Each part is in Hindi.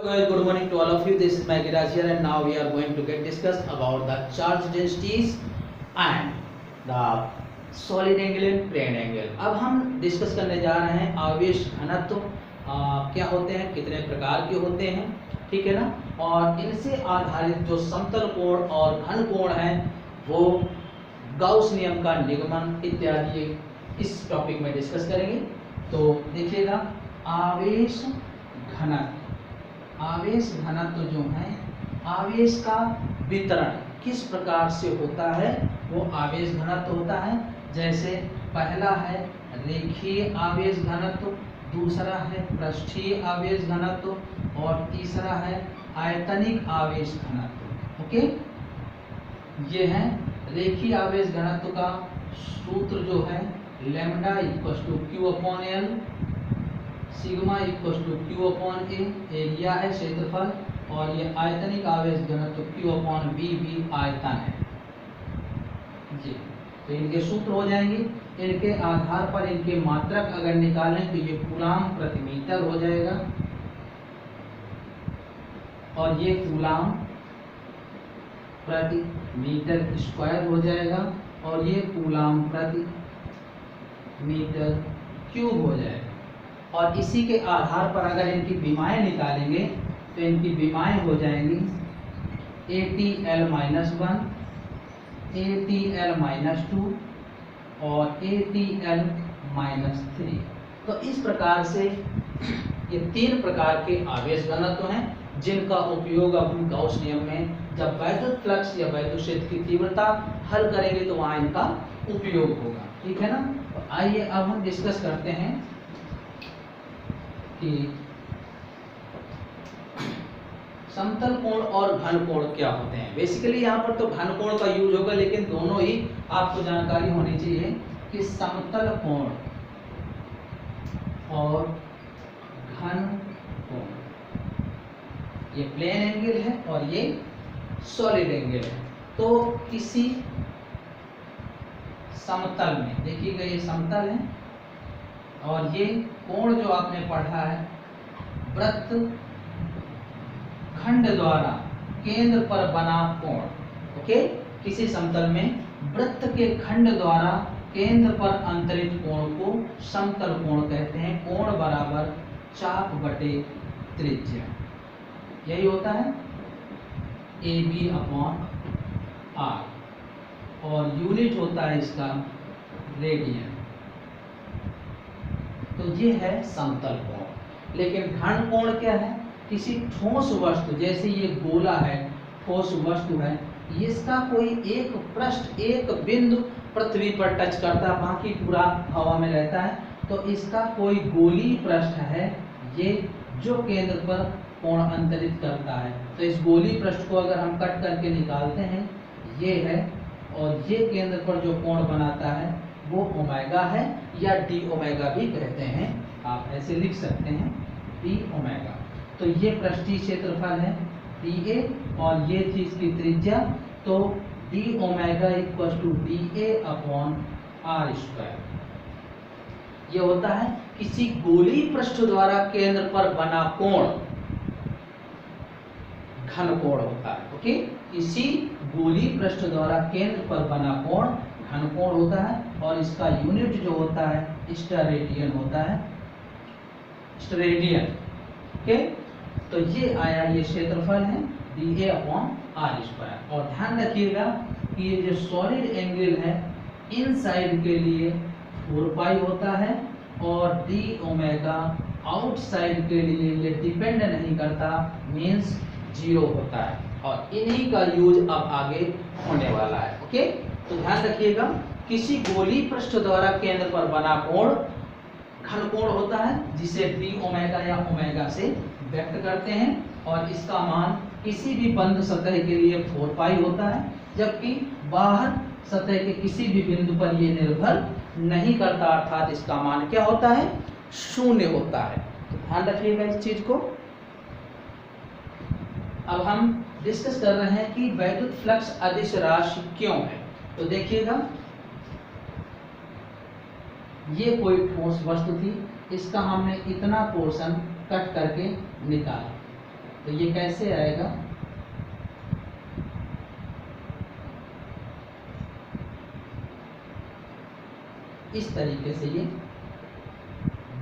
Guys, good morning to all of you. This is Maggie Raj here, and now we are going to get discuss about the charge densities and the solid angle and plane angle. अब हम डिस्कस करने जा रहे हैं आवेश घनत्व क्या होते हैं, कितने प्रकार के होते हैं, ठीक है ना, और इनसे आधारित जो समतल कोण और घन कोण है वो गाउस नियम का निगमन इत्यादि इस टॉपिक में डिस्कस करेंगे। तो देखिएगा, आवेश घनत्व जो है, आवेश का वितरण किस प्रकार से होता है वो आवेश घनत्व होता है। जैसे पहला है रेखीय आवेश घनत्व, दूसरा है पृष्ठीय आवेश घनत्व और तीसरा है आयतनिक आवेश घनत्व। ओके, ये है रेखीय आवेश घनत्व का सूत्र जो है lambda equal to Q upon L, sigma equal to Q upon A, area है क्षेत्रफल, और ये आयतनिक आवेश घनत्व क्यू अपॉन बी भी आयतन है जी। तो इनके सूत्र हो जाएंगे, इनके आधार पर इनके मात्रक अगर निकालें तो ये कूलाम प्रति मीटर हो जाएगा और ये कूलाम प्रति मीटर स्क्वायर हो जाएगा और ये कूलाम प्रति मीटर क्यूब हो जाएगा। और इसी के आधार पर अगर इनकी विमाएं निकालेंगे तो इनकी विमाएं हो जाएंगी ATL -1, ATL -2 और ATL -3। तो इस प्रकार से ये तीन प्रकार के आवेश घनत्व हैं जिनका उपयोग अब हम गाउस नियम में जब वैद्युत फ्लक्स या वैद्युत क्षेत्र की तीव्रता हल करेंगे तो वहाँ इनका उपयोग होगा, ठीक है ना। तो आइए अब हम डिस्कस करते हैं कि समतल कोण और घन कोण क्या होते हैं। बेसिकली यहाँ पर तो घन कोण का यूज होगा, लेकिन दोनों ही आपको जानकारी होनी चाहिए कि समतल कोण और घन कोण, ये प्लेन एंगल है और ये सॉलिड एंगल है। तो किसी समतल में देखिएगा, ये समतल है और ये कोण जो आपने पढ़ा है वृत्त खंड द्वारा केंद्र पर बना कोण। ओके, किसी समतल में वृत्त के खंड द्वारा केंद्र पर अंतरित कोण को समतल कोण कहते हैं। कोण बराबर चाप बटे त्रिज्या, यही होता है AB अपॉन R और यूनिट होता है इसका रेडियन। तो ये है समतल कोण। लेकिन घन कोण क्या है, किसी ठोस वस्तु, जैसे ये गोला है, ठोस वस्तु है, इसका कोई एक पृष्ठ, एक बिंदु पृथ्वी पर टच करता है, बाकी पूरा हवा में रहता है, तो इसका कोई गोलीय पृष्ठ है ये जो केंद्र पर कोण अंतरित करता है। तो इस गोलीय पृष्ठ को अगर हम कट करके निकालते हैं, ये है, और ये केंद्र पर जो कोण बनाता है वो ओमेगा है या डी ओमेगा भी कहते हैं, आप ऐसे लिख सकते हैं डी ओमेगा। तो ये पृष्ठीय क्षेत्रफल है DA और ये थी इसकी त्रिज्या, तो D omega equal to DA upon R square. ये होता है किसी गोलीय पृष्ठ द्वारा केंद्र पर बना कोण घन कोण होता है। ओके, किसी गोलीय पृष्ठ द्वारा केंद्र पर बना कोण घन कोण होता है और इसका यूनिट जो होता है स्टेरेडियन होता है, स्टेरेडियन। ओके, तो ये आया, ये क्षेत्रफल है DA अपॉन R स्क्वायर। और ध्यान रखिएगा कि ये जो सॉलिड एंगल है इन साइड के लिए 4 पाई होता है और डी ओमेगा आउटसाइड के लिए ये डिपेंड नहीं करता, मीन्स 0 होता है। और इन्हीं का यूज अब आगे होने वाला है। ओके, तो ध्यान रखिएगा, किसी गोलीय पृष्ठ द्वारा केंद्र पर बना कोण घन कोण होता है जिसे डी ओमेगा या ओमेगा से व्यक्त करते हैं और इसका मान किसी भी बंद सतह के लिए 4 पाई होता है, जबकि बाहर सतह के किसी भी बिंदु पर ये निर्भर नहीं करता, अर्थात इसका मान क्या होता है, 0 होता है। तो ध्यान रखिएगा इस चीज को। अब हम डिस्कस कर रहे हैं कि वैद्युत फ्लक्स अदिश राशि क्यों है। तो देखिएगा, ये कोई ठोस वस्तु थी, इसका हमने इतना पोर्शन कट करके निकाला, तो ये कैसे आएगा, इस तरीके से ये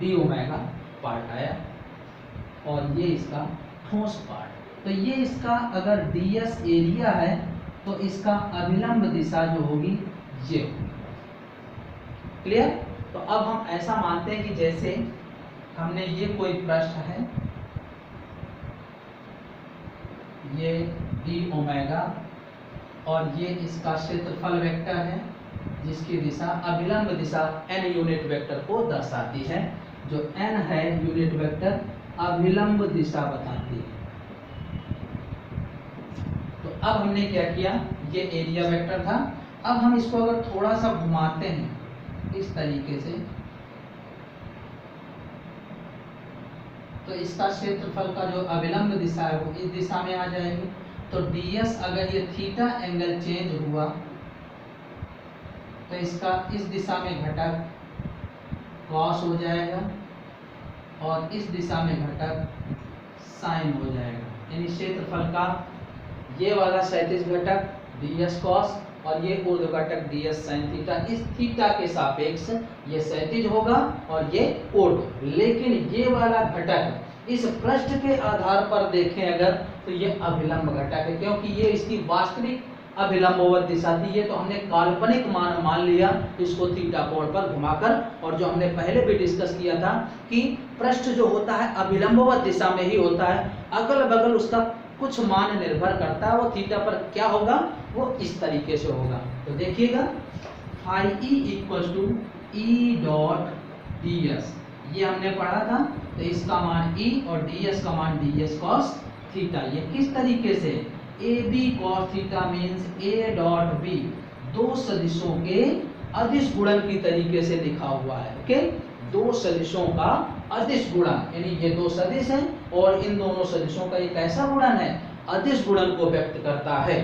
डी ओमेगा पार्ट आया और ये इसका ठोस पार्ट। तो ये इसका अगर ds एरिया है तो इसका अभिलंब दिशा जो होगी ये होगी। क्लियर? तो अब हम ऐसा मानते हैं कि जैसे हमने ये कोई पृष्ठ है, ये डी ओमेगा और ये इसका क्षेत्रफल वेक्टर है जिसकी दिशा अभिलंब दिशा n यूनिट वेक्टर को दर्शाती है। जो n है यूनिट वेक्टर अभिलंब दिशा बताती है। तो अब हमने क्या किया, ये एरिया वेक्टर था। अब हम इसको अगर थोड़ा सा घुमाते हैं इस तरीके से तो इसका क्षेत्रफल का जो अभिलंब दिशा है वो इस दिशा में आ जाएगी। तो ds अगर ये थीटा एंगल चेंज हुआ तो इसका इस दिशा में घटक कॉस हो जाएगा और इस दिशा में घटक साइन हो जाएगा। यानी क्षेत्रफल का ये वाला क्षैतिज घटक ds cos और ये ऊर्ध्व घटक ds sin थीटा, इस थीटा के सापेक्ष ये क्षैतिज होगा और ये ऊर्ध्व। लेकिन ये वाला घटक इस पृष्ठ के आधार पर देखें अगर तो ये अभिलंब घटक है, क्योंकि ये इसकी वास्तविक अभिलंबवत दिशा थी। ये तो हमने काल्पनिक मान मान लिया इसको थीटा कोण पर घुमाकर। और जो हमने पहले भी डिस्कस किया था कि पृष्ठ जो होता है अभिलंबवत दिशा में ही होता है, अगल बगल उसका कुछ मान निर्भर करता है, वो थीटा पर क्या होगा, वो इस तरीके से होगा। तो देखिएगा phi E equal to E dot ds, ये हमने पढ़ा था। तो इसका मान e और ds का मान ds cos थीटा। ये किस तरीके से, ab cos theta means a dot b, दो सदिशों के अदिश गुणन की तरीके से लिखा हुआ है। ओके, दो सदिशों का अदिश गुणन, यानी ये दो सदिश हैं और इन दोनों सदिशों का एक ऐसा गुणन है, अदिश गुणन को व्यक्त करता है।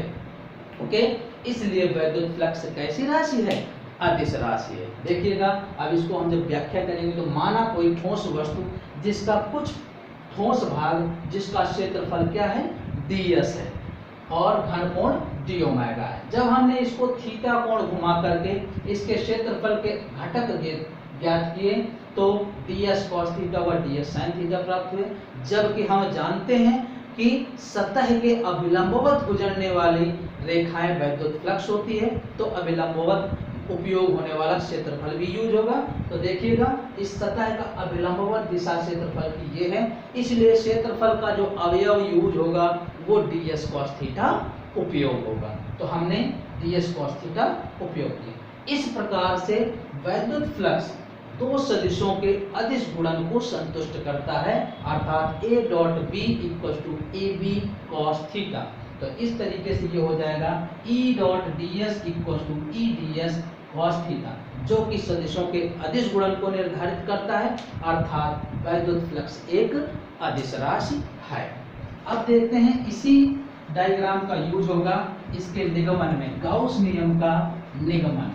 ओके, इसलिए वैद्युत फ्लक्स कैसी राशि है, अदिश राशि है। देखिएगा अब इसको हम जब व्याख्या करेंगे तो माना कोई ठोस वस्तु जिसका कुछ ठोस भाग जिसका क्षेत्रफल क्या है, ds है और घन कोण d ओमेगा है। जब हमने इसको थीटा कोण घुमा करके इसके क्षेत्रफल के घटक ज्ञात किए तो ds cos थीटा व ds sin थीटा प्राप्त हुए। जबकि हम जानते हैं कि सतह के अभिलंबवत गुजरने वाली रेखाएं वैद्युत फ्लक्स होती है, तो अभिलंबवत उपयोग होने वाला क्षेत्रफल भी यूज होगा। तो देखिएगा इस सतह का अभिलंबवत दिशा क्षेत्रफल की ये है, इसलिए क्षेत्रफल का जो अवयव यूज होगा वो ds cos थीटा उपयोग होगा। तो हमने ds cos थीटा उपयोग किया। इस प्रकार से वैद्युत फ्लक्स दो सदिशों के अदिश गुणन को संतुष्ट करता है, अर्थात a dot b equal to ab cos theta. तो इस तरीके से ये हो जाएगा e dot ds equal to e ds cos theta, जो कि सदिशों के अदिश गुणन को निर्धारित करता है, अर्थात वैद्युत फ्लक्स एक अदिश राशि है। अब देखते हैं इसी डायग्राम का यूज होगा इसके निगमन में, गाउस नियम का निगमन।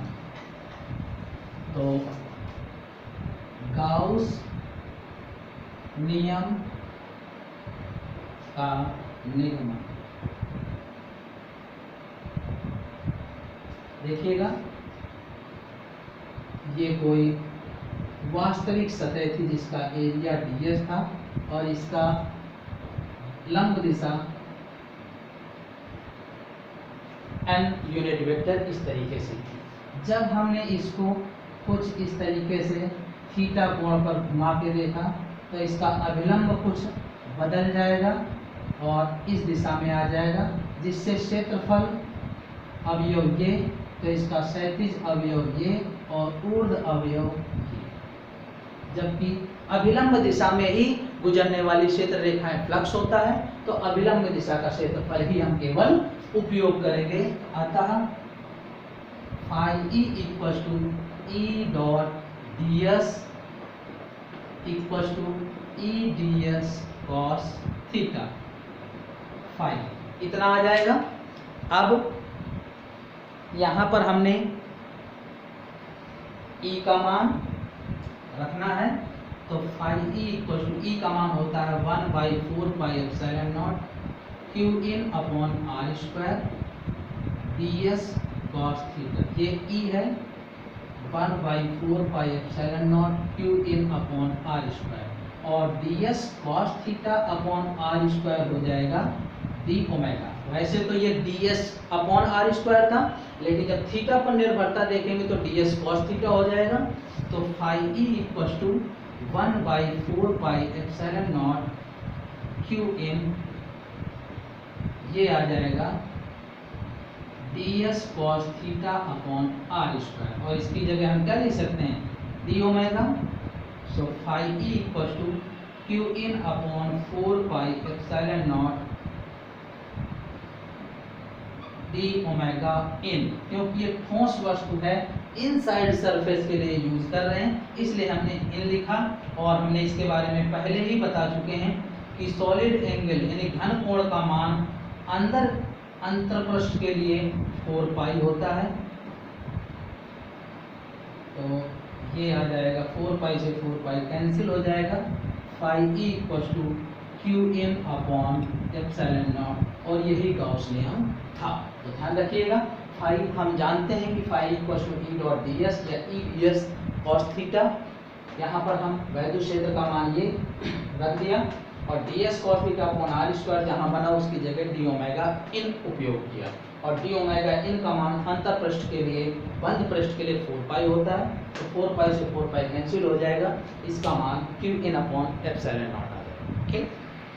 तो गाउस नियम का निगमन देखिएगा, ये कोई वास्तविक सतह थी जिसका एरिया ds था और इसका लंब दिशा n यूनिट वेक्टर इस तरीके से थी। जब हमने इसको कुछ इस तरीके से थीटा कोण पर घुमा के देखा तो इसका अभिलंब कुछ बदल जाएगा और इस दिशा में आ जाएगा, जिससे क्षेत्रफल अवयव ये, तो इसका क्षैतिज अवयव ये और ऊर्ध्व अवयव ये। जबकि अभिलंब दिशा में ही गुजरने वाली क्षेत्र रेखाएं फ्लक्स होता है, तो अभिलंब दिशा का क्षेत्रफल ही हम केवल उपयोग करेंगे। अतः phi E equal to E dot ds equal to E ds cos theta, phi इतना आ जाएगा। अब यहाँ पर हमने E का मान रखना है तो phi E equal to E का मान होता है 1/4πε0 q in upon are square d S cos theta. ये ई है 1/4πε0 q in upon are square और D S cos theta upon are square हो जाएगा डी ओमेगा। वैसे तो ये d s upon are square था, लेकिन जब थीटा पर निर्भरता देखेंगे तो डी एस कॉस थीटा हो जाएगा। तो phi E equal to 1/4πε0 q in, ये आ जाएगा d S cos theta upon are square और इसकी जगह हम क्या लिख सकते हैं d omega. So phi E equal to Q in upon 4πε0 d omega in, क्योंकि ये ठोस वस्तु है इनसाइड सरफेस के लिए यूज कर रहे हैं इसलिए हमने इन लिखा। और हमने इसके बारे में पहले ही बता चुके हैं कि सॉलिड एंगल यानी घन कोण का मान अंदर अंतरपृष्ठ के लिए 4 पाई होता है। तो ये आ जाएगा 4 पाई से 4 पाई कैंसिल हो जाएगा। Phi E equal to Q in upon epsilon naught और यही गॉस नियम था। तो ध्यान रखिएगा फाई हम जानते हैं कि phi equal to E dot d s या E d S cos theta. यहाँ पर हम वैद्युत क्षेत्र का मान ये रख दिया और D S cos theta upon are square जहाँ बना उसकी जगह डी ओमेगा इन उपयोग किया और डी ओमेगा इन का मान अंतर पृष्ठ के लिए बंद पृष्ठ के लिए 4 पाई होता है। तो 4 पाई से 4 पाई कैंसिल हो जाएगा, इसका मान q in upon epsilon naught आ जाएगा। ठीक।